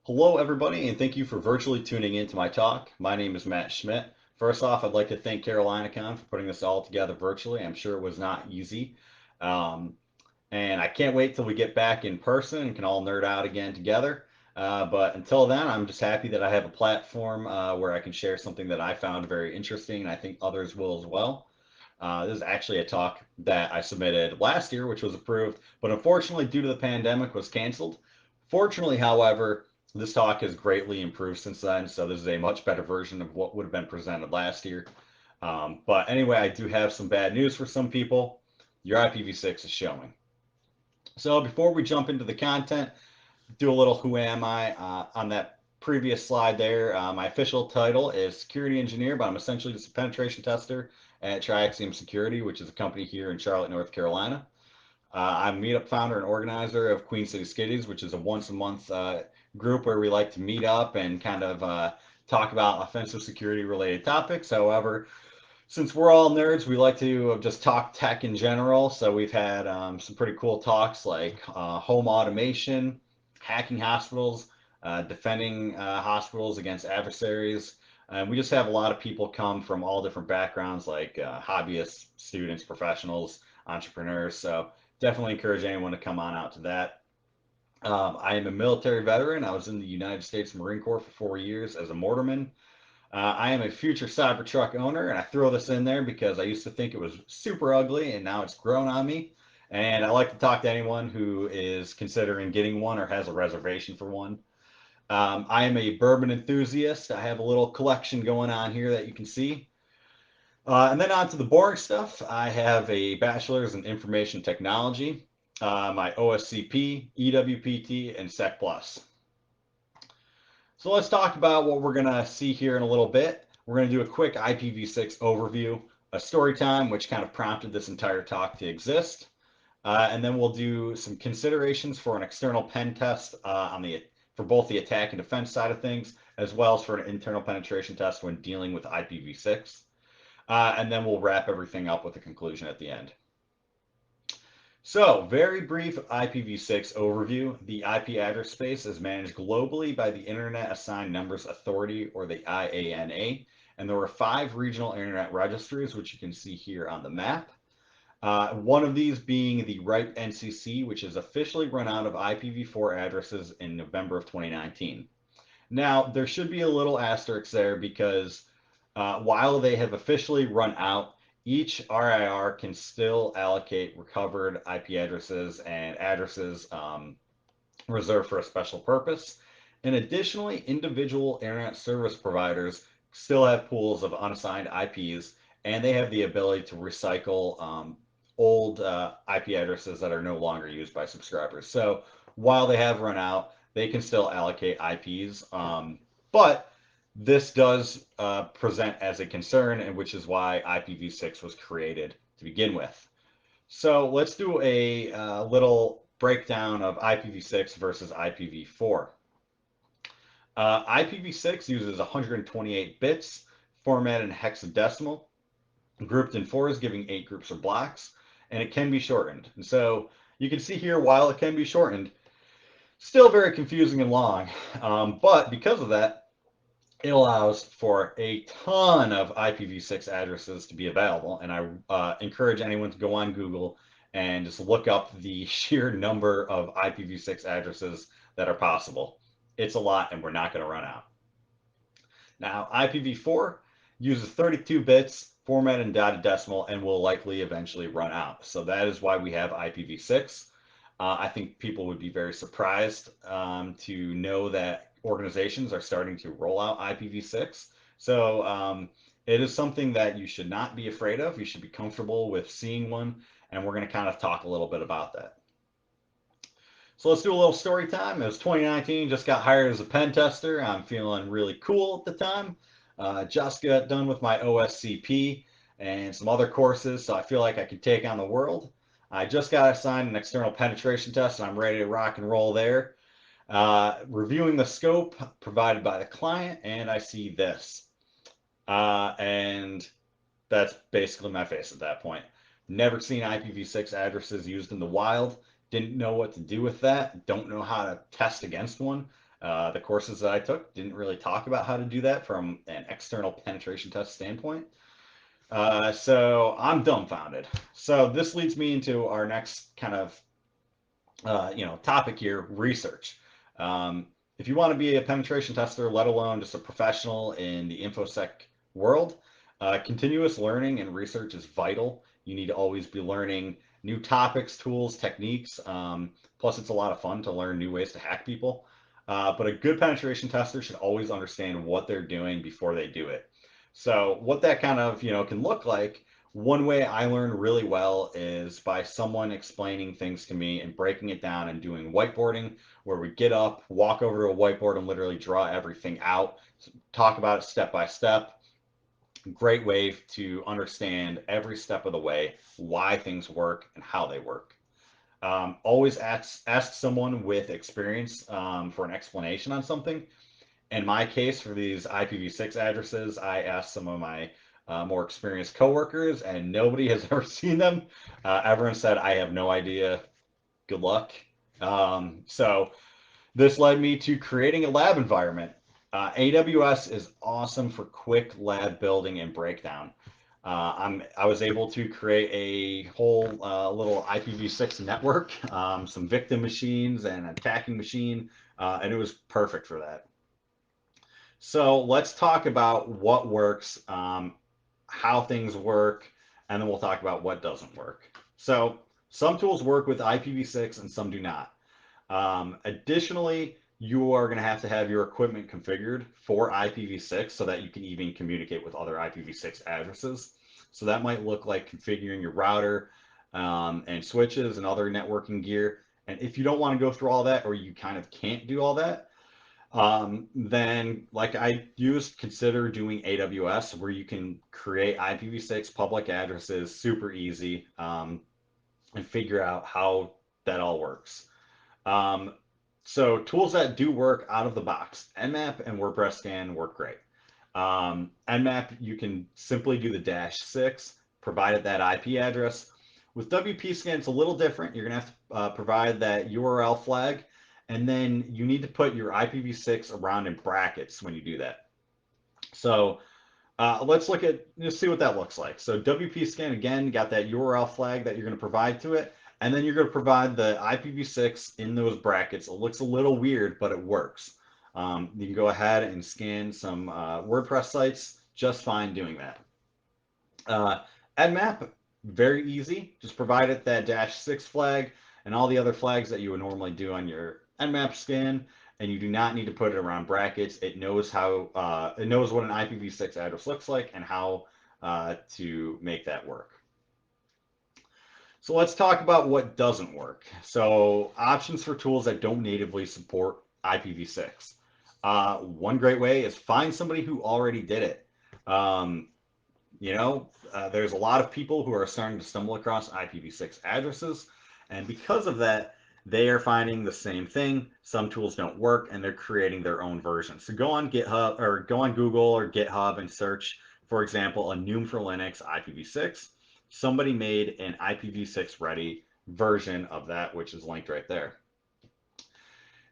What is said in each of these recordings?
Hello, everybody, and thank you for virtually tuning in to my talk. My name is Matt Schmidt. First off, I'd like to thank CarolinaCon for putting this all together virtually. I'm sure it was not easy. Um, and I can't wait till we get back in person and can all nerd out again together. But until then, I'm just happy that I have a platform where I can share something that I found very interesting, and I think others will as well. This is actually a talk that I submitted last year, which was approved, but unfortunately, due to the pandemic, was canceled. Fortunately, however, this talk has greatly improved since then, so this is a much better version of what would have been presented last year. But anyway, I do have some bad news for some people. Your IPv6 is showing. So before we jump into the content, do a little who am I on that previous slide there. My official title is security engineer, but I'm essentially just a penetration tester at Triaxiom Security, which is a company here in Charlotte, North Carolina. I'm a meetup founder and organizer of Queen City Skitties, which is a once a month group where we like to meet up and kind of talk about offensive security related topics. However, since we're all nerds, we like to just talk tech in general. So we've had some pretty cool talks like home automation, hacking hospitals, defending hospitals against adversaries. And we just have a lot of people come from all different backgrounds, like hobbyists, students, professionals, entrepreneurs. So definitely encourage anyone to come on out to that. I am a military veteran. I was in the United States Marine Corps for 4 years as a mortarman. I am a future Cybertruck owner, and I throw this in there because I used to think it was super ugly, and now it's grown on me. And I like to talk to anyone who is considering getting one or has a reservation for one. I am a bourbon enthusiast. I have a little collection going on here that you can see. And then on to the boring stuff. I have a bachelor's in information technology, my OSCP, EWPT, and Sec Plus. So let's talk about what we're going to see here in a little bit. We're going to do a quick IPv6 overview, a story time, which kind of prompted this entire talk to exist. And then we'll do some considerations for an external pen test for both the attack and defense side of things, as well as for an internal penetration test when dealing with IPv6. And then we'll wrap everything up with a conclusion at the end. So, very brief IPv6 overview. The IP address space is managed globally by the Internet Assigned Numbers Authority, or the IANA, and there are 5 regional internet registries, which you can see here on the map. One of these being the RIPE NCC, which is officially run out of IPv4 addresses in November of 2019. Now, there should be a little asterisk there because while they have officially run out, each RIR can still allocate recovered IP addresses and addresses reserved for a special purpose. And additionally, individual internet service providers still have pools of unassigned IPs, and they have the ability to recycle old IP addresses that are no longer used by subscribers. So while they have run out, they can still allocate IPs. But this does present as a concern, and which is why IPv6 was created to begin with. So let's do a little breakdown of IPv6 versus IPv4. IPv6 uses 128 bits, formatted in hexadecimal, grouped in fours, giving 8 groups or blocks, and it can be shortened. And so you can see here, while it can be shortened, still very confusing and long. But because of that, it allows for a ton of IPv6 addresses to be available. And I encourage anyone to go on Google and just look up the sheer number of IPv6 addresses that are possible. It's a lot, and we're not going to run out. Now, IPv4 uses 32 bits, formatted in dotted decimal, and will likely eventually run out. So that is why we have IPv6. I think people would be very surprised to know that organizations are starting to roll out IPv6. So it is something that you should not be afraid of. You should be comfortable with seeing one, and we're going to kind of talk a little bit about that. So let's do a little story time. It was 2019, just got hired as a pen tester. I'm feeling really cool at the time. Just got done with my OSCP and some other courses, so I feel like I could take on the world. I just got assigned an external penetration test, and I'm ready to rock and roll there. Reviewing the scope provided by the client, and I see this. And that's basically my face at that point. Never seen IPv6 addresses used in the wild. Didn't know what to do with that. Don't know how to test against one. The courses that I took didn't really talk about how to do that from an external penetration test standpoint. So I'm dumbfounded. So this leads me into our next kind of topic here, research. Um, if you want to be a penetration tester, let alone just a professional in the InfoSec world, continuous learning and research is vital. You need to always be learning new topics, tools, techniques. Plus, it's a lot of fun to learn new ways to hack people. But a good penetration tester should always understand what they're doing before they do it. So, what that kind of can look like, one way I learn really well is by someone explaining things to me and breaking it down and doing whiteboarding, where we get up, walk over to a whiteboard and literally draw everything out, talk about it step by step. Great way to understand every step of the way, why things work and how they work. Always ask someone with experience for an explanation on something. In my case, for these IPv6 addresses, I asked some of my more experienced coworkers, and nobody has ever seen them. Everyone said, I have no idea. Good luck. So this led me to creating a lab environment. AWS is awesome for quick lab building and breakdown. I was able to create a whole little IPv6 network, some victim machines and attacking machine, and it was perfect for that. So let's talk about what works, how things work, and then we'll talk about what doesn't work. So some tools work with IPv6 and some do not. Additionally, you are going to have your equipment configured for IPv6 so that you can even communicate with other IPv6 addresses. So that might look like configuring your router and switches and other networking gear. And if you don't want to go through all that, or you kind of can't do all that, then like I used, consider doing AWS, where you can create IPv6 public addresses super easy, and figure out how that all works. Um, so tools that do work out of the box, Nmap and WordPress scan work great. Nmap, you can simply do the -6, provided that IP address. With WP scan, it's a little different. You're gonna have to provide that URL flag, and then you need to put your IPv6 around in brackets when you do that. So let's see what that looks like. So WP scan, again, got that URL flag that you're going to provide to it, and then you're going to provide the IPv6 in those brackets. It looks a little weird, but it works. You can go ahead and scan some WordPress sites just fine doing that. Nmap, very easy. Just provide it that -6 flag and all the other flags that you would normally do on your Nmap scan, and you do not need to put it around brackets. It knows it knows what an IPv6 address looks like and how to make that work. So let's talk about what doesn't work. So options for tools that don't natively support IPv6. One great way is find somebody who already did it. Um, there's a lot of people who are starting to stumble across IPv6 addresses, and because of that, they are finding the same thing. Some tools don't work, and they're creating their own version. So go on GitHub or go on Google or GitHub and search, for example, a Noom for Linux IPv6. Somebody made an IPv6 ready version of that, which is linked right there.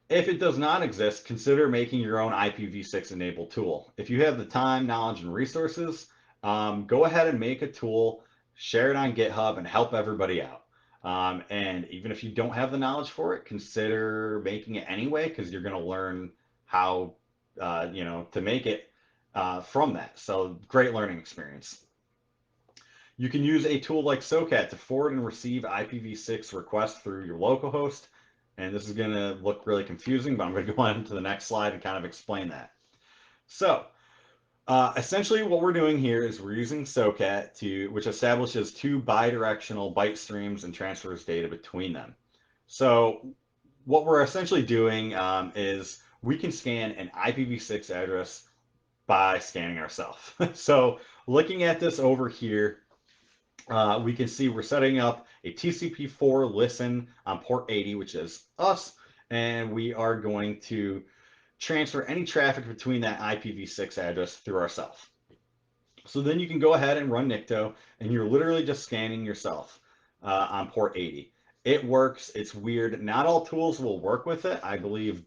If it does not exist, consider making your own IPv6 enabled tool. If you have the time, knowledge, and resources, go ahead and make a tool, share it on GitHub, and help everybody out. And even if you don't have the knowledge for it, consider making it anyway, because you're going to learn how, to make it from that. So great learning experience. You can use a tool like SOCAT to forward and receive IPv6 requests through your localhost. And this is going to look really confusing, but I'm going to go on to the next slide and kind of explain that. So essentially what we're doing here is we're using SOCAT, which establishes two bidirectional byte streams and transfers data between them. So what we're essentially doing is we can scan an IPv6 address by scanning ourselves. So looking at this over here, we can see we're setting up a TCP4 listen on port 80, which is us, and we are going to transfer any traffic between that IPv6 address through ourselves. So then you can go ahead and run Nikto, and you're literally just scanning yourself on port 80. It works. It's weird. Not all tools will work with it. I believe,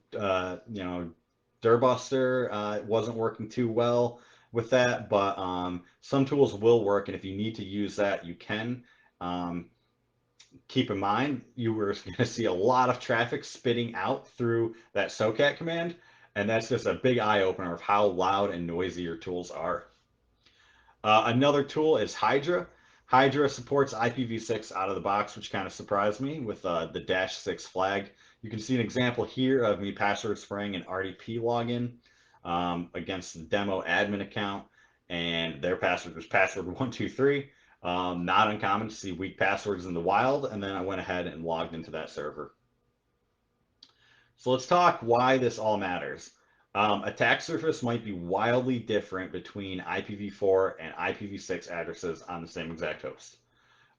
Durbuster wasn't working too well with that, but some tools will work, and if you need to use that, you can. Um, Keep in mind, you were going to see a lot of traffic spitting out through that SOCAT command, and that's just a big eye opener of how loud and noisy your tools are. Another tool is Hydra. Hydra supports IPv6 out of the box, which kind of surprised me with the -6 flag. You can see an example here of me password spraying an RDP login against the demo admin account, and their password was password123. Not uncommon to see weak passwords in the wild, and then I went ahead and logged into that server. So let's talk why this all matters. Attack surface might be wildly different between IPv4 and IPv6 addresses on the same exact host.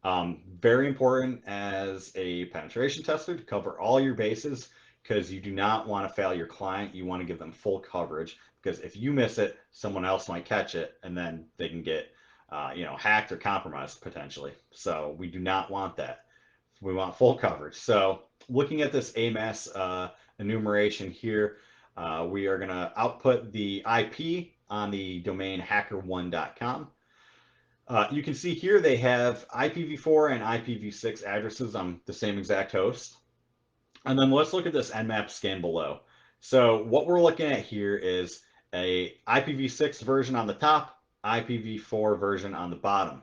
Very important as a penetration tester to cover all your bases because you do not want to fail your client. You want to give them full coverage because if you miss it, someone else might catch it and then they can get hacked or compromised potentially. So we do not want that. We want full coverage. So looking at this AMAS enumeration here, we are going to output the IP on the domain hacker1.com. You can see here they have IPv4 and IPv6 addresses on the same exact host. And then let's look at this Nmap scan below. So what we're looking at here is a IPv6 version on the top, IPv4 version on the bottom.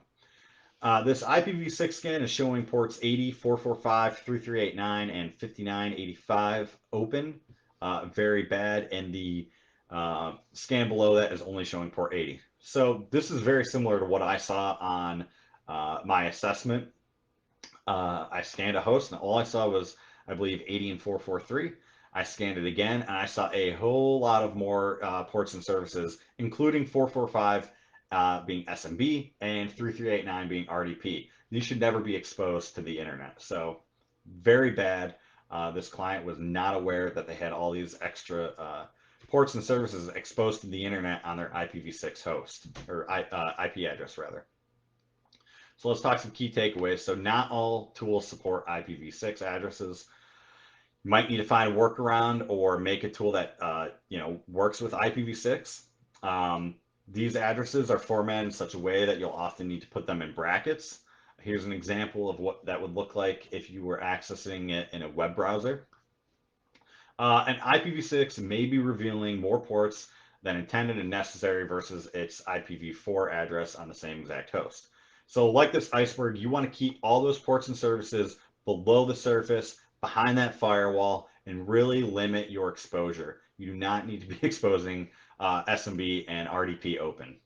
This IPv6 scan is showing ports 80, 445, 3389, and 5985 open. Very bad. And the scan below that is only showing port 80. So this is very similar to what I saw on my assessment. I scanned a host, and all I saw was, I believe, 80 and 443. I scanned it again, and I saw a whole lot of more ports and services, including 445 being SMB and 3389 being RDP. These should never be exposed to the internet. So very bad. This client was not aware that they had all these extra ports and services exposed to the internet on their IPv6 host, or IP address rather. So let's talk some key takeaways. So not all tools support IPv6 addresses. You might need to find a workaround or make a tool that works with IPv6. These addresses are formatted in such a way that you'll often need to put them in brackets. Here's an example of what that would look like if you were accessing it in a web browser. And IPv6 may be revealing more ports than intended and necessary versus its IPv4 address on the same exact host. So like this iceberg, you want to keep all those ports and services below the surface, behind that firewall, and really limit your exposure. You do not need to be exposing SMB and RDP open.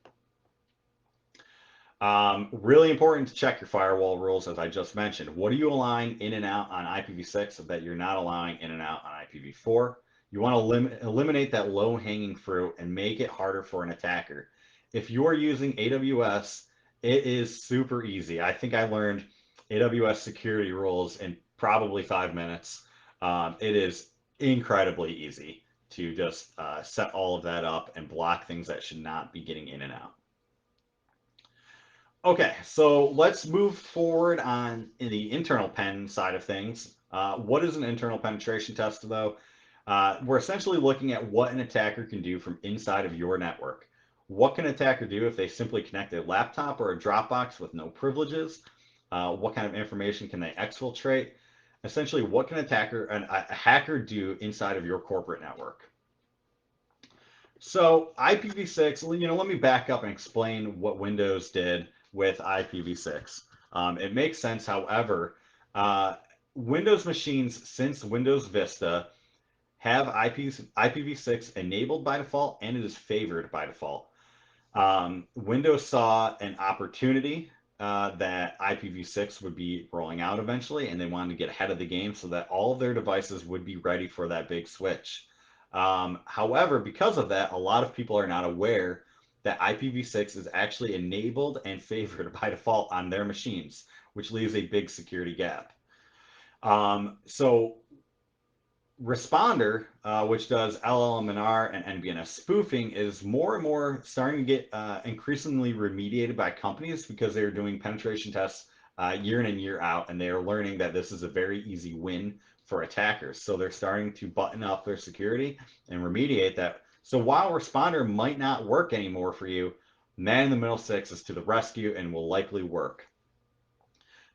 Really important to check your firewall rules, as I just mentioned. What are you allowing in and out on IPv6 so that you're not allowing in and out on IPv4? You want to eliminate that low-hanging fruit and make it harder for an attacker. If you're using AWS, it is super easy. I think I learned AWS security rules in probably 5 minutes. It is incredibly easy to just set all of that up and block things that should not be getting in and out. Okay, so let's move forward on in the internal pen side of things. What is an internal penetration test, though? We're essentially looking at what an attacker can do from inside of your network. What can an attacker do if they simply connect a laptop or a Dropbox with no privileges? What kind of information can they exfiltrate? Essentially, what can a hacker do inside of your corporate network? So IPv6, let me back up and explain what Windows did with IPv6. It makes sense, however, Windows machines since Windows Vista have IPv6 enabled by default, and it is favored by default. Windows saw an opportunity that IPv6 would be rolling out eventually, and they wanted to get ahead of the game so that all of their devices would be ready for that big switch. However, because of that, a lot of people are not aware that IPv6 is actually enabled and favored by default on their machines, which leaves a big security gap. So Responder, which does LLMNR and NBNS spoofing, is more and more starting to get increasingly remediated by companies because they're doing penetration tests year in and year out, and they are learning that this is a very easy win for attackers. So they're starting to button up their security and remediate that. So while Responder might not work anymore for you, Man in the Middle 6 is to the rescue and will likely work.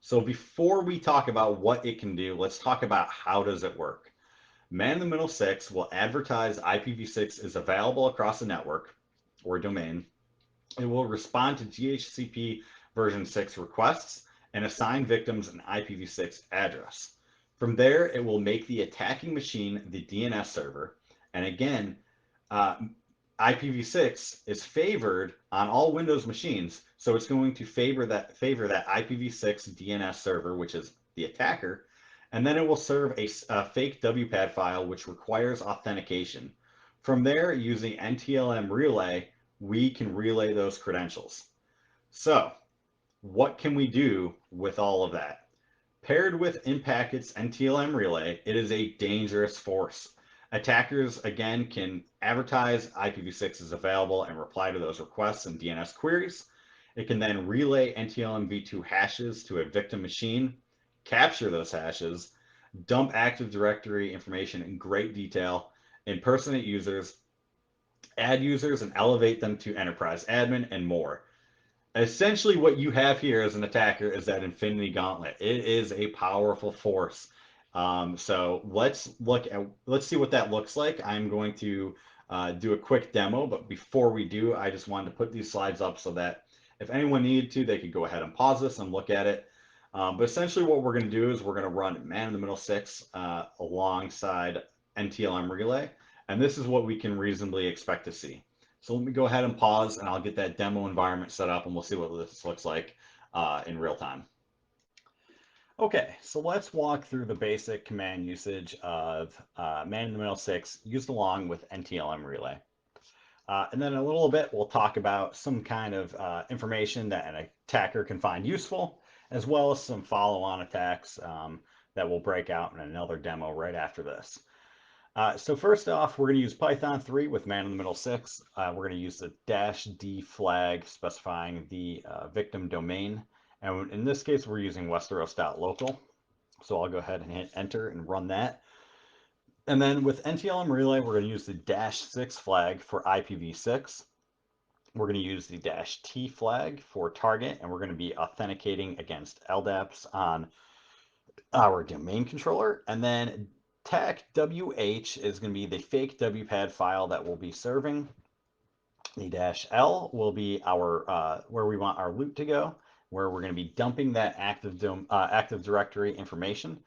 So before we talk about what it can do, let's talk about how does it work. Man in the Middle 6 will advertise IPv6 is available across the network or domain. It will respond to DHCP version 6 requests and assign victims an IPv6 address. From there, it will make the attacking machine the DNS server. And again, uh, IPv6 is favored on all Windows machines, so it's going to favor that IPv6 DNS server, which is the attacker, and then it will serve a fake WPAD file which requires authentication. From there, using NTLM relay, we can relay those credentials. So, what can we do with all of that? Paired with InPacket's NTLM relay, it is a dangerous force. Attackers, again, can advertise IPv6 is available and reply to those requests and DNS queries. It can then relay NTLM v2 hashes to a victim machine, capture those hashes, dump Active Directory information in great detail, impersonate users, add users, and elevate them to enterprise admin, and more. Essentially, what you have here as an attacker is that infinity gauntlet. It is a powerful force. So let's see what that looks like. I'm going to do a quick demo, but before we do, I just wanted to put these slides up so that if anyone needed to, they could go ahead and pause this and look at it. But essentially, what we're going to do is we're going to run Man in the Middle 6 alongside NTLM Relay, and this is what we can reasonably expect to see. So let me go ahead and pause, and I'll get that demo environment set up, and we'll see what this looks like in real time. Okay, so let's walk through the basic command usage of Man in the Middle 6 used along with NTLM Relay. And then in a little bit, we'll talk about some kind of information that an attacker can find useful, as well as some follow-on attacks that will break out in another demo right after this. So first off, we're going to use Python 3 with Man in the Middle 6. We're going to use the -d flag specifying the victim domain. And in this case, we're using westeros.local. So I'll go ahead and hit enter and run that. And then with NTLM Relay, we're going to use the -6 flag for IPv6. We're going to use the -t flag for target, and we're going to be authenticating against LDAPs on our domain controller. And then TAC-WH is going to be the fake WPAD file that we'll be serving. The -L will be our where we want our loot to go, where we're going to be dumping that Active Directory information.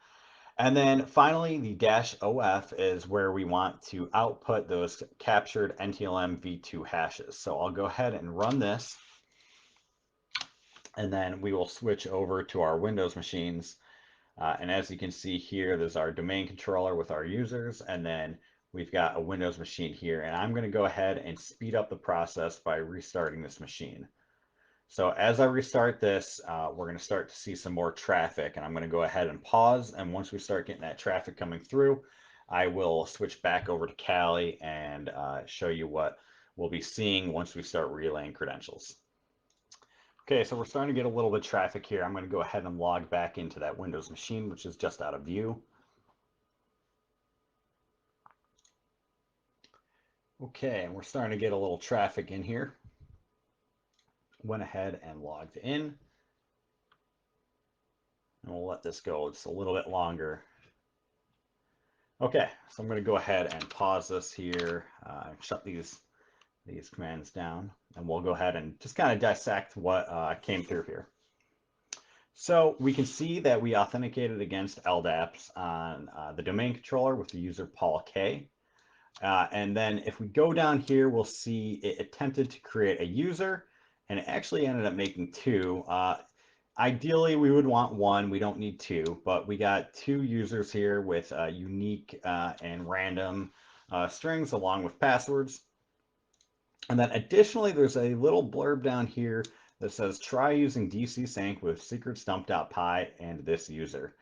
And then finally, the -OF is where we want to output those captured NTLM v2 hashes. So I'll go ahead and run this, and then we will switch over to our Windows machines. And as you can see here, there's our domain controller with our users, and then we've got a Windows machine here. And I'm going to go ahead and speed up the process by restarting this machine. So as I restart this, we're going to start to see some more traffic, and I'm going to go ahead and pause. And once we start getting that traffic coming through, I will switch back over to Kali and show you what we'll be seeing once we start relaying credentials. Okay, so we're starting to get a little bit of traffic here. I'm going to go ahead and log back into that Windows machine, which is just out of view. Okay, and we're starting to get a little traffic in here. Went ahead and logged in. And we'll let this go just a little bit longer. Okay, so I'm going to go ahead and pause this here, shut these commands down, and we'll go ahead and just kind of dissect what came through here. So we can see that we authenticated against LDAPs on the domain controller with the user Paul K. And then if we go down here, we'll see it attempted to create a user, and it actually ended up making two. Ideally, we would want one. We don't need two, but we got two users here with unique and random strings along with passwords. And then additionally, there's a little blurb down here that says, try using DC sync with secretstump.py and this user.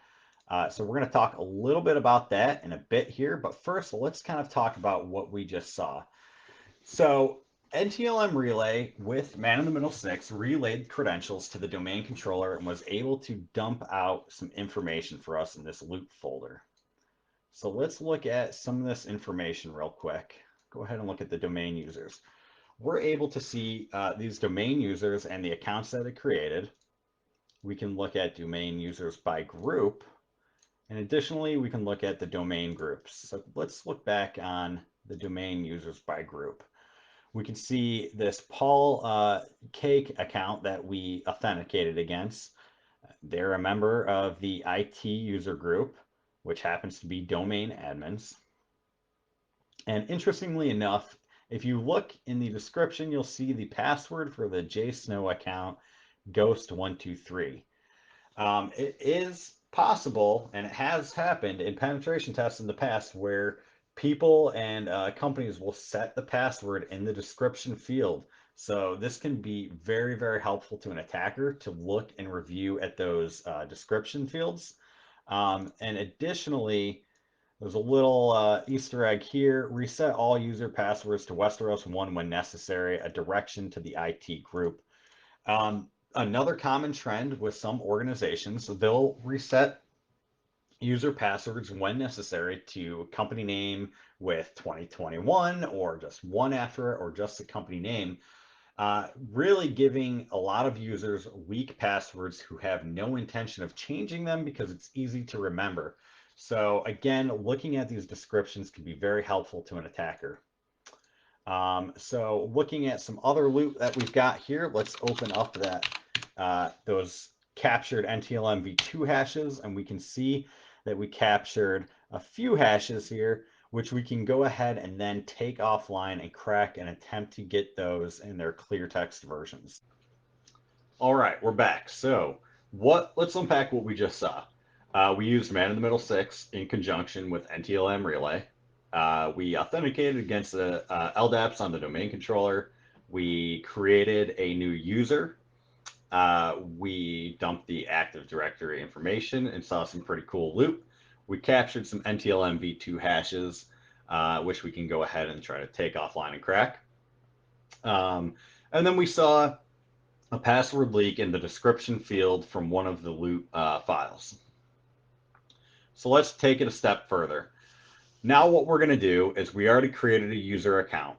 So we're going to talk a little bit about that in a bit here, but first let's kind of talk about what we just saw. So NTLM Relay with man in the middle 6 relayed credentials to the domain controller and was able to dump out some information for us in this loop folder. So let's look at some of this information real quick. Go ahead and look at the domain users. We're able to see these domain users and the accounts that it created. We can look at domain users by group. And additionally, we can look at the domain groups. So let's look back on the domain users by group. We can see this Paul Cake account that we authenticated against. They're a member of the IT user group, which happens to be domain admins. And interestingly enough, if you look in the description, you'll see the password for the JSnow account, Ghost123. It is possible, and it has happened in penetration tests in the past, where people and companies will set the password in the description field. So this can be very, very helpful to an attacker to look and review at those description fields. And additionally, there's a little Easter egg here. Reset all user passwords to Westeros 1 when necessary, a direction to the IT group. Another common trend with some organizations, they'll reset user passwords when necessary to company name with 2021 or just one after it or just the company name, really giving a lot of users weak passwords who have no intention of changing them because it's easy to remember. So again, looking at these descriptions can be very helpful to an attacker. So looking at some other loot that we've got here, let's open up that those captured NTLM v2 hashes, and we can see that we captured a few hashes here, which we can go ahead and then take offline and crack and attempt to get those in their clear text versions. All right, we're back. So let's unpack what we just saw. We used man in the middle 6 in conjunction with NTLM Relay. We authenticated against the LDAPs on the domain controller. We created a new user. We dumped the Active Directory information and saw some pretty cool loot. We captured some NTLM v2 hashes, which we can go ahead and try to take offline and crack. And then we saw a password leak in the description field from one of the loot files. So let's take it a step further. Now what we're going to do is we already created a user account.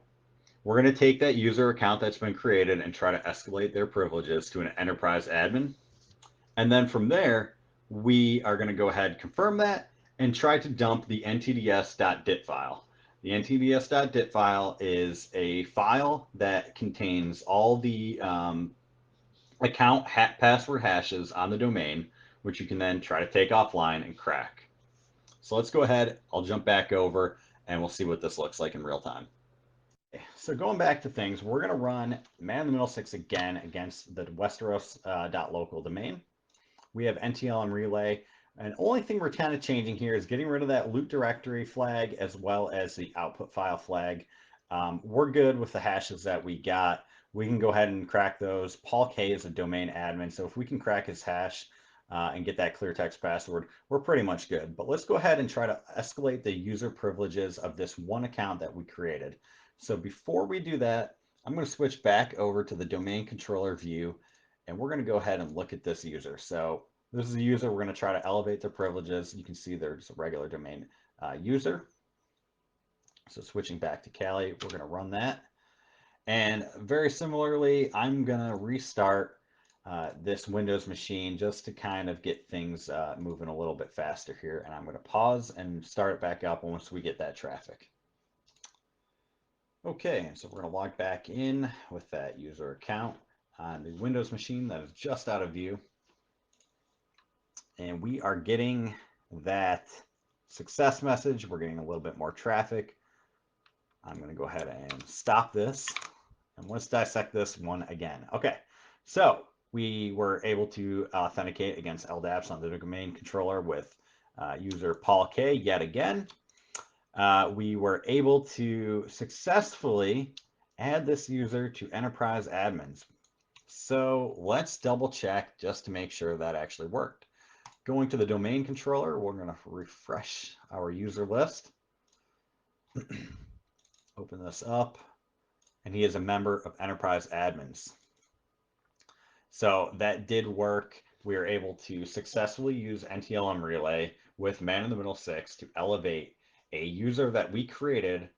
We're going to take that user account that's been created and try to escalate their privileges to an enterprise admin. And then from there, we are going to go ahead and confirm that and try to dump the ntds.dit file. The ntds.dit file is a file that contains all the account password hashes on the domain, which you can then try to take offline and crack. So let's go ahead. I'll jump back over and we'll see what this looks like in real time. So going back to things, we're going to run man in the middle 6 again against the Westeros.local domain. We have NTLM relay, and only thing we're kind of changing here is getting rid of that loot directory flag as well as the output file flag. We're good with the hashes that we got. We can go ahead and crack those. Paul K is a domain admin, so if we can crack his hash and get that clear text password, we're pretty much good. But let's go ahead and try to escalate the user privileges of this one account that we created. So before we do that, I'm going to switch back over to the domain controller view, and we're going to go ahead and look at this user. So this is a user. We're going to try to elevate their privileges. You can see there's a regular domain user. So switching back to Kali, we're going to run that. And very similarly, I'm going to restart this Windows machine just to kind of get things moving a little bit faster here. And I'm going to pause and start it back up once we get that traffic. Okay, so we're going to log back in with that user account on the Windows machine that is just out of view. And we are getting that success message. We're getting a little bit more traffic. I'm going to go ahead and stop this. And let's dissect this one again. Okay, so we were able to authenticate against LDAPs on the domain controller with user Paul K yet again. We were able to successfully add this user to enterprise admins. So let's double check just to make sure that actually worked. Going to the domain controller, we're going to refresh our user list. Open this up. and he is a member of enterprise admins. So that did work. We were able to successfully use NTLM Relay with Man in the Middle 6 to elevate a user that we created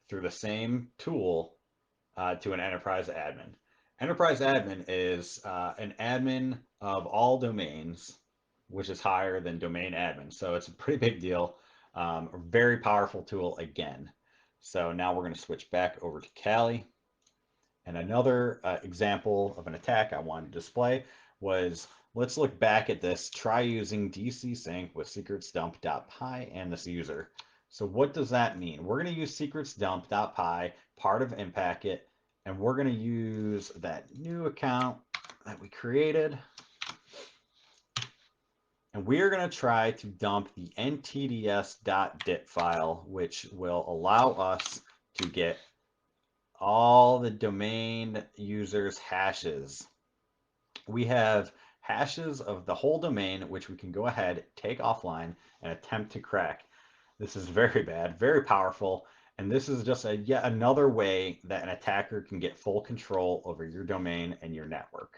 through the same tool to an enterprise admin. Enterprise admin is an admin of all domains, which is higher than domain admin. So it's a pretty big deal. A very powerful tool again. So now we're going to switch back over to Kali. And another example of an attack I wanted to display was, let's look back at this. Try using DC sync with secretsdump.py and this user. So what does that mean? We're going to use secretsdump.py, part of Impacket, and we're going to use that new account that we created. And we are going to try to dump the ntds.dit file, which will allow us to get all the domain users' hashes. We have hashes of the whole domain, which we can go ahead, take offline, and attempt to crack. This is very bad, very powerful, and this is just yet another way that an attacker can get full control over your domain and your network.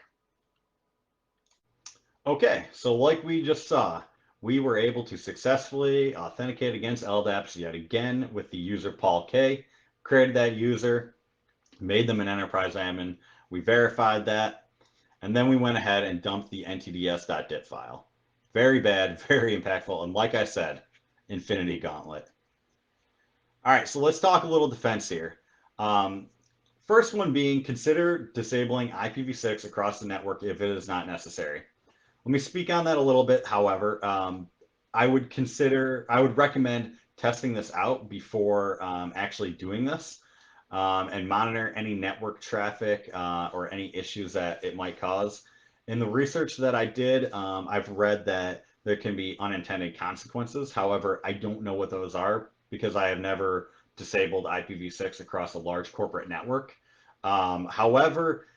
Okay, so like we just saw, we were able to successfully authenticate against LDAPs yet again with the user Paul K. Created that user, made them an enterprise admin. We verified that, and then we went ahead and dumped the ntds.dit file. Very bad, very impactful, and like I said, infinity gauntlet. All right, so let's talk a little defense here. First one being, consider disabling IPv6 across the network if it is not necessary. Let me speak on that a little bit. However, I would recommend testing this out before actually doing this, and monitor any network traffic or any issues that it might cause. In the research that I did, I've read that there can be unintended consequences. However, I don't know what those are because I have never disabled IPv6 across a large corporate network. However,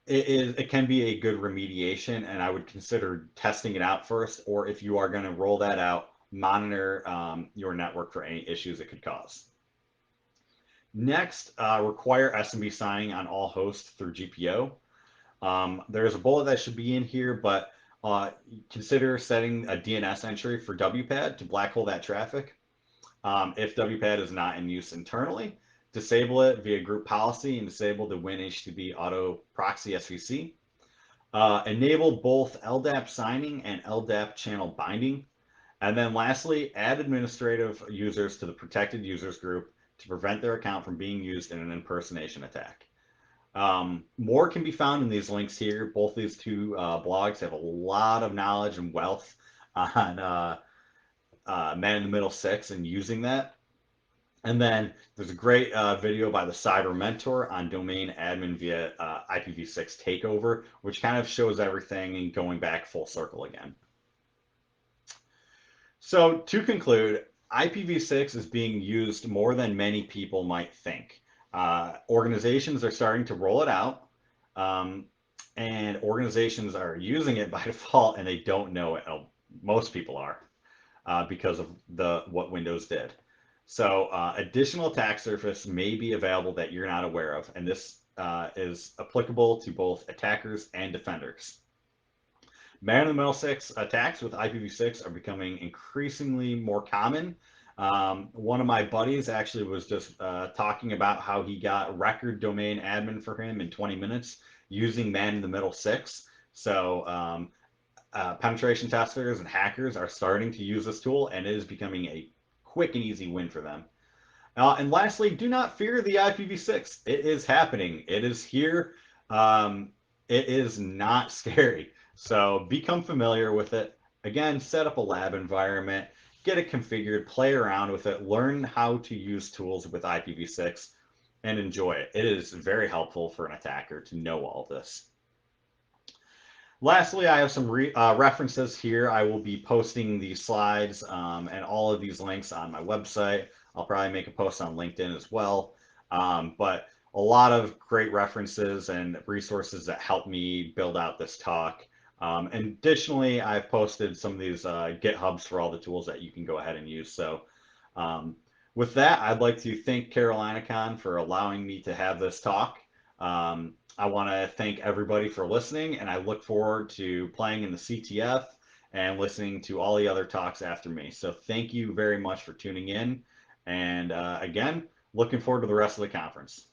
it can be a good remediation, and I would consider testing it out first, or if you are going to roll that out, monitor your network for any issues it could cause. Next, require SMB signing on all hosts through GPO. There's a bullet that should be in here, but consider setting a DNS entry for WPAD to black hole that traffic. If WPAD is not in use internally, disable it via group policy and disable the WinHTTP auto proxy SVC. Enable both LDAP signing and LDAP channel binding. And then lastly, add administrative users to the protected users group to prevent their account from being used in an impersonation attack. More can be found in these links here. Both these two blogs have a lot of knowledge and wealth on Man in the Middle 6 and using that. And then there's a great video by the Cyber Mentor on domain admin via IPv6 takeover, which kind of shows everything and going back full circle again. So to conclude, IPv6 is being used more than many people might think. Organizations are starting to roll it out, and organizations are using it by default, and they don't know it. Most people are because of what Windows did. So additional attack surface may be available that you're not aware of, and this is applicable to both attackers and defenders. Man in the Middle 6 attacks with IPv6 are becoming increasingly more common. One of my buddies actually was just talking about how he got record domain admin for him in 20 minutes using Man in the Middle 6. So penetration testers and hackers are starting to use this tool, and it is becoming a quick and easy win for them. And lastly, do not fear the IPv6. It is happening. It is here. It is not scary. So become familiar with it. Again, set up a lab environment, get it configured, play around with it, learn how to use tools with IPv6, and enjoy it. It is very helpful for an attacker to know all this. Lastly, I have some references here. I will be posting these slides and all of these links on my website. I'll probably make a post on LinkedIn as well. But a lot of great references and resources that help me build out this talk. And additionally, I've posted some of these GitHubs for all the tools that you can go ahead and use. So with that, I'd like to thank CarolinaCon for allowing me to have this talk. I want to thank everybody for listening, and I look forward to playing in the CTF and listening to all the other talks after me. So thank you very much for tuning in. And again, looking forward to the rest of the conference.